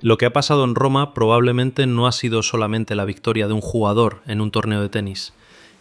Lo que ha pasado en Roma probablemente no ha sido solamente la victoria de un jugador en un torneo de tenis,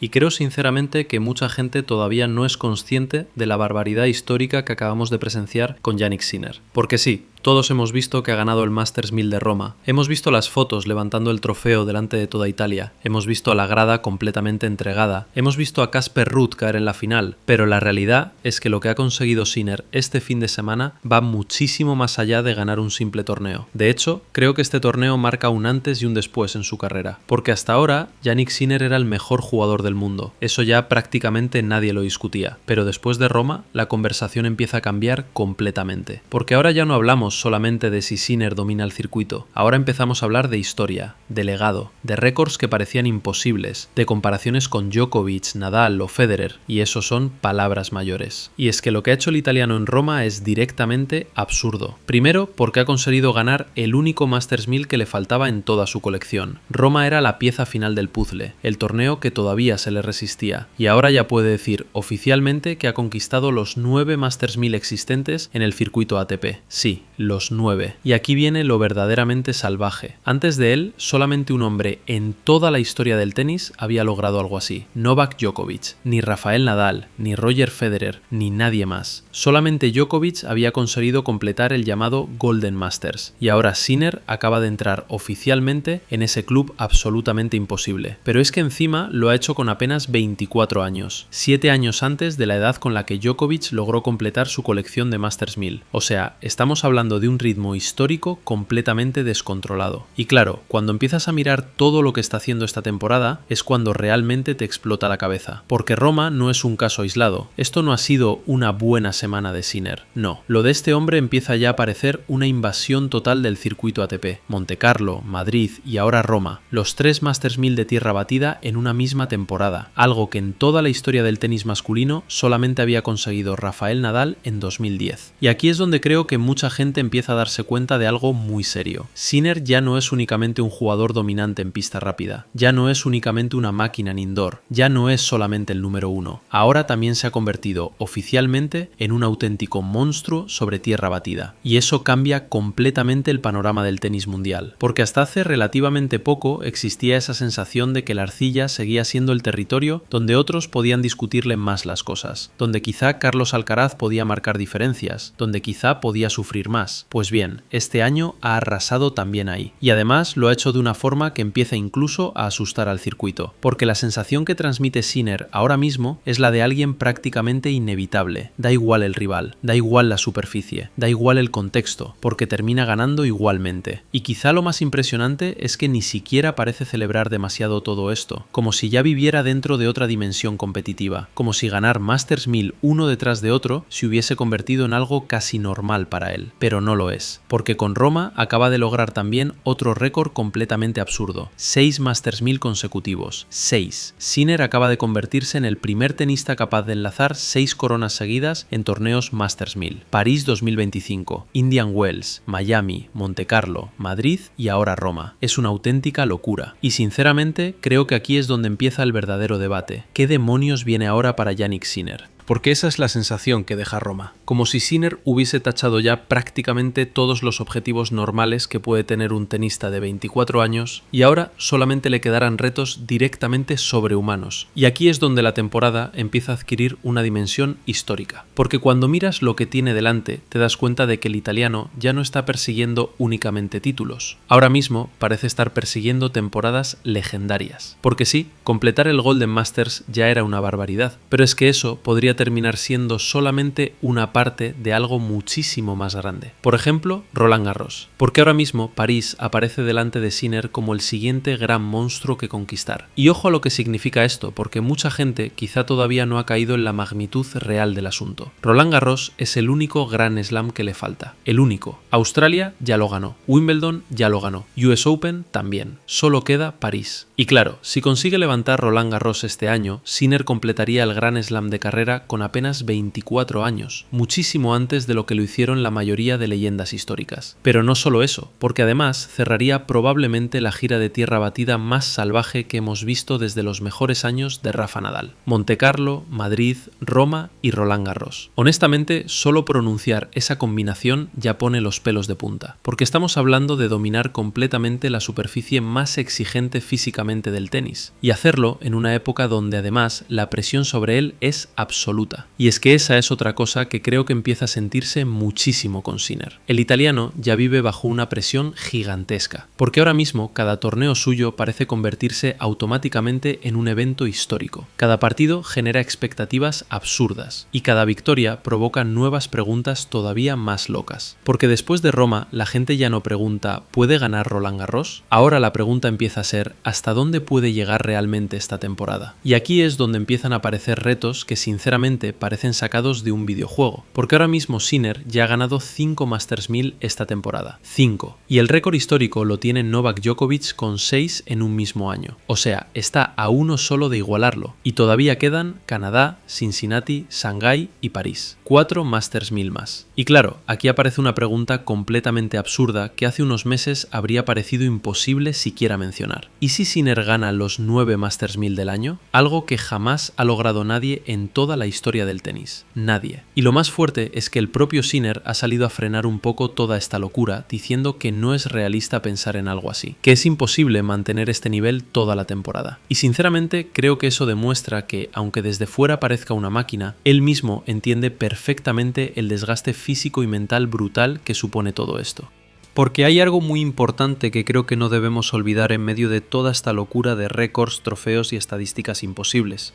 y creo sinceramente que mucha gente todavía no es consciente de la barbaridad histórica que acabamos de presenciar con Jannik Sinner. Porque sí, todos hemos visto que ha ganado el Masters 1000 de Roma, hemos visto las fotos levantando el trofeo delante de toda Italia, hemos visto a la grada completamente entregada, hemos visto a Casper Ruud caer en la final, pero la realidad es que lo que ha conseguido Sinner este fin de semana va muchísimo más allá de ganar un simple torneo. De hecho, creo que este torneo marca un antes y un después en su carrera, porque hasta ahora Jannik Sinner era el mejor jugador del mundo, eso ya prácticamente nadie lo discutía, pero después de Roma la conversación empieza a cambiar completamente, porque ahora ya no hablamos solamente de si Sinner domina el circuito, ahora empezamos a hablar de historia, de legado, de récords que parecían imposibles, de comparaciones con Djokovic, Nadal o Federer, y eso son palabras mayores. Y es que lo que ha hecho el italiano en Roma es directamente absurdo. Primero, porque ha conseguido ganar el único Masters 1000 que le faltaba en toda su colección. Roma era la pieza final del puzzle, el torneo que todavía se le resistía, y ahora ya puede decir oficialmente que ha conquistado los 9 Masters 1000 existentes en el circuito ATP. Sí, los 9. Y aquí viene lo verdaderamente salvaje. Antes de él, solamente un hombre en toda la historia del tenis había logrado algo así. Novak Djokovic, ni Rafael Nadal, ni Roger Federer, ni nadie más. Solamente Djokovic había conseguido completar el llamado Golden Masters, y ahora Sinner acaba de entrar oficialmente en ese club absolutamente imposible. Pero es que encima lo ha hecho con apenas 24 años, 7 años antes de la edad con la que Djokovic logró completar su colección de Masters 1000. O sea, estamos hablando de un ritmo histórico completamente descontrolado. Y claro, cuando empiezas a mirar todo lo que está haciendo esta temporada, es cuando realmente te explota la cabeza. Porque Roma no es un caso aislado. Esto no ha sido una buena semana de Sinner. No. Lo de este hombre empieza ya a parecer una invasión total del circuito ATP. Montecarlo, Madrid y ahora Roma. Los 3 Masters 1000 de tierra batida en una misma temporada. Algo que en toda la historia del tenis masculino solamente había conseguido Rafael Nadal en 2010. Y aquí es donde creo que mucha gente empieza a darse cuenta de algo muy serio. Sinner ya no es únicamente un jugador dominante en pista rápida, ya no es únicamente una máquina en indoor, ya no es solamente el número 1. Ahora también se ha convertido oficialmente en un auténtico monstruo sobre tierra batida. Y eso cambia completamente el panorama del tenis mundial, porque hasta hace relativamente poco existía esa sensación de que la arcilla seguía siendo el territorio donde otros podían discutirle más las cosas, donde quizá Carlos Alcaraz podía marcar diferencias, donde quizá podía sufrir más. Pues bien, este año ha arrasado también ahí, y además lo ha hecho de una forma que empieza incluso a asustar al circuito, porque la sensación que transmite Sinner ahora mismo es la de alguien prácticamente inevitable. Da igual el rival, da igual la superficie, da igual el contexto, porque termina ganando igualmente. Y quizá lo más impresionante es que ni siquiera parece celebrar demasiado todo esto, como si ya viviera dentro de otra dimensión competitiva, como si ganar Masters 1000 uno detrás de otro se hubiese convertido en algo casi normal para él, pero no lo es, porque con Roma acaba de lograr también otro récord completamente absurdo, 6 Masters 1000 consecutivos, 6. Sinner acaba de convertirse en el primer tenista capaz de enlazar 6 coronas seguidas en torneos Masters 1000, París 2025, Indian Wells, Miami, Montecarlo, Madrid y ahora Roma. Es una auténtica locura, y sinceramente creo que aquí es donde empieza el verdadero debate. ¿Qué demonios viene ahora para Jannik Sinner? Porque esa es la sensación que deja Roma, como si Sinner hubiese tachado ya prácticamente todos los objetivos normales que puede tener un tenista de 24 años y ahora solamente le quedarán retos directamente sobrehumanos. Y aquí es donde la temporada empieza a adquirir una dimensión histórica, porque cuando miras lo que tiene delante te das cuenta de que el italiano ya no está persiguiendo únicamente títulos. Ahora mismo parece estar persiguiendo temporadas legendarias. Porque sí, completar el Golden Masters ya era una barbaridad, pero es que eso podría terminar siendo solamente una parte de algo muchísimo más grande. Por ejemplo, Roland Garros. Porque ahora mismo París aparece delante de Sinner como el siguiente gran monstruo que conquistar. Y ojo a lo que significa esto, porque mucha gente quizá todavía no ha caído en la magnitud real del asunto. Roland Garros es el único Grand Slam que le falta. El único. Australia ya lo ganó. Wimbledon ya lo ganó. US Open también. Solo queda París. Y claro, si consigue levantar Roland Garros este año, Sinner completaría el Grand Slam de carrera con apenas 24 años, muchísimo antes de lo que lo hicieron la mayoría de leyendas históricas. Pero no solo eso, porque además cerraría probablemente la gira de tierra batida más salvaje que hemos visto desde los mejores años de Rafa Nadal. Montecarlo, Madrid, Roma y Roland Garros. Honestamente, solo pronunciar esa combinación ya pone los pelos de punta, porque estamos hablando de dominar completamente la superficie más exigente físicamente del tenis, y hacerlo en una época donde además la presión sobre él es absoluta. Y es que esa es otra cosa que creo que empieza a sentirse muchísimo con Sinner. El italiano ya vive bajo una presión gigantesca, porque ahora mismo cada torneo suyo parece convertirse automáticamente en un evento histórico. Cada partido genera expectativas absurdas, y cada victoria provoca nuevas preguntas todavía más locas. Porque después de Roma, la gente ya no pregunta ¿puede ganar Roland Garros? Ahora la pregunta empieza a ser ¿hasta dónde puede llegar realmente esta temporada? Y aquí es donde empiezan a aparecer retos que sinceramente parecen sacados de un videojuego, porque ahora mismo Sinner ya ha ganado 5 Masters 1000 esta temporada. 5. Y el récord histórico lo tiene Novak Djokovic con 6 en un mismo año. O sea, está a uno solo de igualarlo. Y todavía quedan Canadá, Cincinnati, Shanghái y París. 4 Masters 1000 más. Y claro, aquí aparece una pregunta completamente absurda que hace unos meses habría parecido imposible siquiera mencionar. ¿Y si Sinner gana los 9 Masters 1000 del año? Algo que jamás ha logrado nadie en toda la historia del tenis. Nadie. Y lo más fuerte es que el propio Sinner ha salido a frenar un poco toda esta locura, diciendo que no es realista pensar en algo así, que es imposible mantener este nivel toda la temporada. Y sinceramente creo que eso demuestra que, aunque desde fuera parezca una máquina, él mismo entiende perfectamente el desgaste físico y mental brutal que supone todo esto. Porque hay algo muy importante que creo que no debemos olvidar en medio de toda esta locura de récords, trofeos y estadísticas imposibles.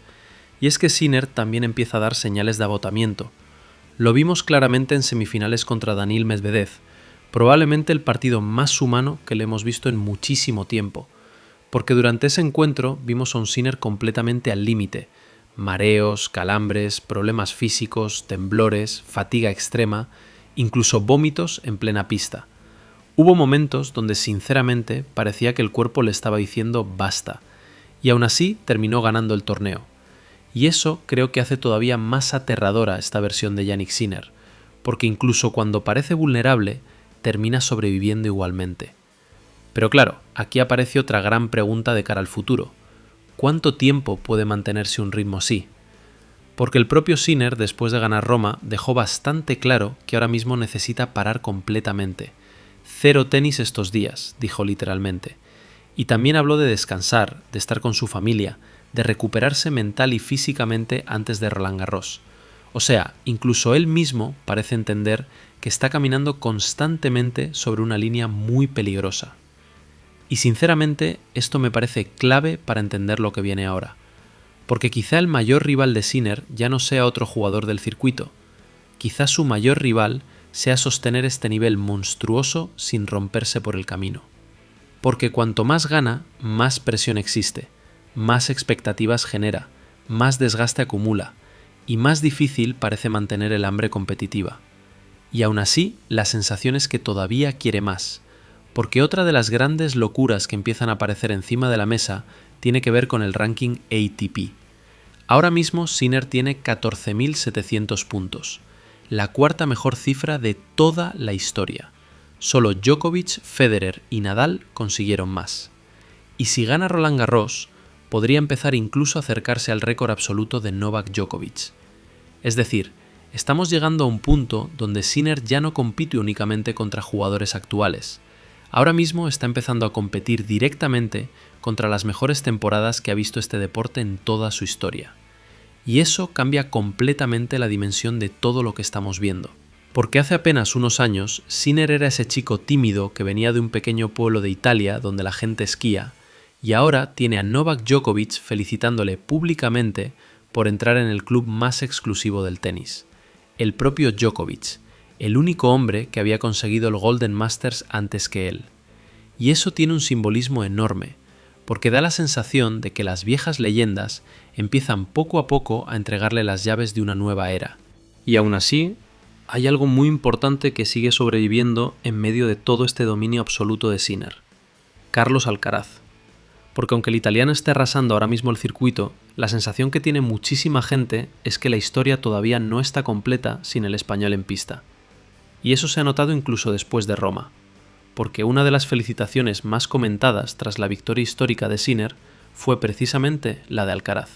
Y es que Sinner también empieza a dar señales de agotamiento. Lo vimos claramente en semifinales contra Daniil Medvedev, probablemente el partido más humano que le hemos visto en muchísimo tiempo, porque durante ese encuentro vimos a un Sinner completamente al límite. Mareos, calambres, problemas físicos, temblores, fatiga extrema, incluso vómitos en plena pista. Hubo momentos donde sinceramente parecía que el cuerpo le estaba diciendo basta, y aún así terminó ganando el torneo. Y eso creo que hace todavía más aterradora esta versión de Jannik Sinner, porque incluso cuando parece vulnerable, termina sobreviviendo igualmente. Pero claro, aquí aparece otra gran pregunta de cara al futuro. ¿Cuánto tiempo puede mantenerse un ritmo así? Porque el propio Sinner, después de ganar Roma, dejó bastante claro que ahora mismo necesita parar completamente. 0 tenis estos días, dijo literalmente. Y también habló de descansar, de estar con su familia, de recuperarse mental y físicamente antes de Roland Garros. O sea, incluso él mismo parece entender que está caminando constantemente sobre una línea muy peligrosa. Y sinceramente, esto me parece clave para entender lo que viene ahora. Porque quizá el mayor rival de Sinner ya no sea otro jugador del circuito. Quizá su mayor rival sea sostener este nivel monstruoso sin romperse por el camino. Porque cuanto más gana, más presión existe, más expectativas genera, más desgaste acumula, y más difícil parece mantener el hambre competitiva. Y aún así, la sensación es que todavía quiere más, porque otra de las grandes locuras que empiezan a aparecer encima de la mesa tiene que ver con el ranking ATP. Ahora mismo Sinner tiene 14.700 puntos, la cuarta mejor cifra de toda la historia. Solo Djokovic, Federer y Nadal consiguieron más. Y si gana Roland Garros, podría empezar incluso a acercarse al récord absoluto de Novak Djokovic. Es decir, estamos llegando a un punto donde Sinner ya no compite únicamente contra jugadores actuales. Ahora mismo está empezando a competir directamente contra las mejores temporadas que ha visto este deporte en toda su historia. Y eso cambia completamente la dimensión de todo lo que estamos viendo. Porque hace apenas unos años, Sinner era ese chico tímido que venía de un pequeño pueblo de Italia donde la gente esquía, y ahora tiene a Novak Djokovic felicitándole públicamente por entrar en el club más exclusivo del tenis. El propio Djokovic, el único hombre que había conseguido el Golden Masters antes que él. Y eso tiene un simbolismo enorme, porque da la sensación de que las viejas leyendas empiezan poco a poco a entregarle las llaves de una nueva era. Y aún así, hay algo muy importante que sigue sobreviviendo en medio de todo este dominio absoluto de Sinner: Carlos Alcaraz. Porque aunque el italiano esté arrasando ahora mismo el circuito, la sensación que tiene muchísima gente es que la historia todavía no está completa sin el español en pista. Y eso se ha notado incluso después de Roma, porque una de las felicitaciones más comentadas tras la victoria histórica de Sinner fue precisamente la de Alcaraz.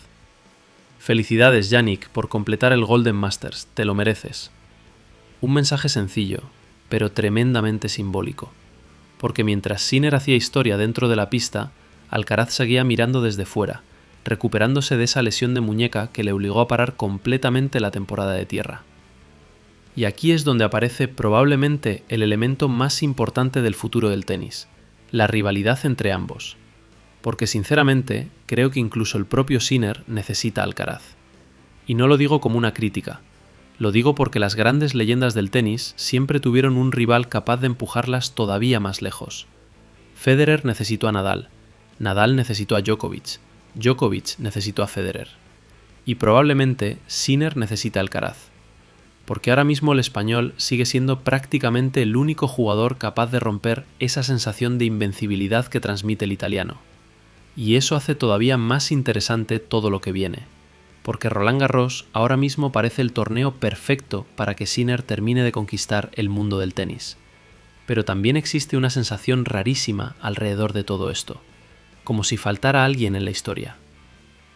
Felicidades, Yannick, por completar el Golden Masters, te lo mereces. Un mensaje sencillo, pero tremendamente simbólico, porque mientras Sinner hacía historia dentro de la pista, Alcaraz seguía mirando desde fuera, recuperándose de esa lesión de muñeca que le obligó a parar completamente la temporada de tierra. Y aquí es donde aparece probablemente el elemento más importante del futuro del tenis, la rivalidad entre ambos. Porque sinceramente creo que incluso el propio Sinner necesita a Alcaraz. Y no lo digo como una crítica, lo digo porque las grandes leyendas del tenis siempre tuvieron un rival capaz de empujarlas todavía más lejos. Federer necesitó a Nadal, Nadal necesitó a Djokovic, Djokovic necesitó a Federer. Y probablemente Sinner necesita a Alcaraz. Porque ahora mismo el español sigue siendo prácticamente el único jugador capaz de romper esa sensación de invencibilidad que transmite el italiano. Y eso hace todavía más interesante todo lo que viene, porque Roland Garros ahora mismo parece el torneo perfecto para que Sinner termine de conquistar el mundo del tenis. Pero también existe una sensación rarísima alrededor de todo esto, como si faltara alguien en la historia.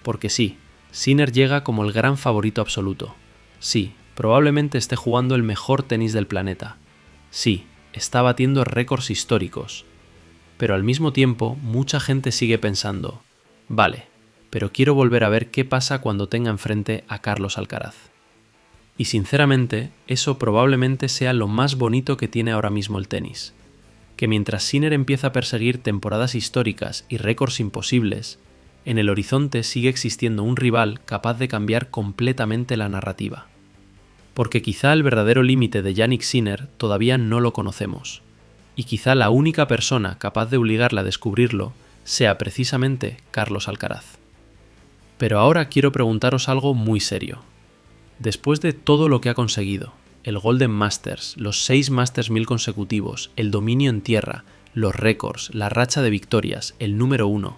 Porque sí, Sinner llega como el gran favorito absoluto. Sí, probablemente esté jugando el mejor tenis del planeta. Sí, está batiendo récords históricos. Pero al mismo tiempo, mucha gente sigue pensando, vale, pero quiero volver a ver qué pasa cuando tenga enfrente a Carlos Alcaraz. Y sinceramente, eso probablemente sea lo más bonito que tiene ahora mismo el tenis. Que mientras Sinner empieza a perseguir temporadas históricas y récords imposibles, en el horizonte sigue existiendo un rival capaz de cambiar completamente la narrativa. Porque quizá el verdadero límite de Jannik Sinner todavía no lo conocemos. Y quizá la única persona capaz de obligarla a descubrirlo sea precisamente Carlos Alcaraz. Pero ahora quiero preguntaros algo muy serio. Después de todo lo que ha conseguido, el Golden Masters, los 6 Masters 1000 consecutivos, el dominio en tierra, los récords, la racha de victorias, el número 1,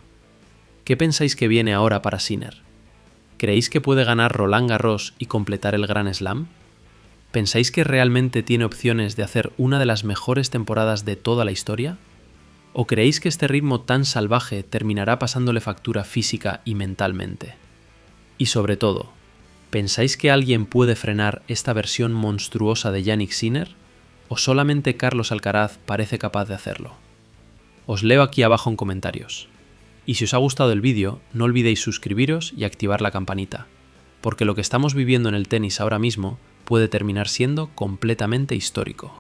¿qué pensáis que viene ahora para Sinner? ¿Creéis que puede ganar Roland Garros y completar el Grand Slam? ¿Pensáis que realmente tiene opciones de hacer una de las mejores temporadas de toda la historia? ¿O creéis que este ritmo tan salvaje terminará pasándole factura física y mentalmente? Y sobre todo, ¿pensáis que alguien puede frenar esta versión monstruosa de Jannik Sinner? ¿O solamente Carlos Alcaraz parece capaz de hacerlo? Os leo aquí abajo en comentarios. Y si os ha gustado el vídeo, no olvidéis suscribiros y activar la campanita, porque lo que estamos viviendo en el tenis ahora mismo puede terminar siendo completamente histórico.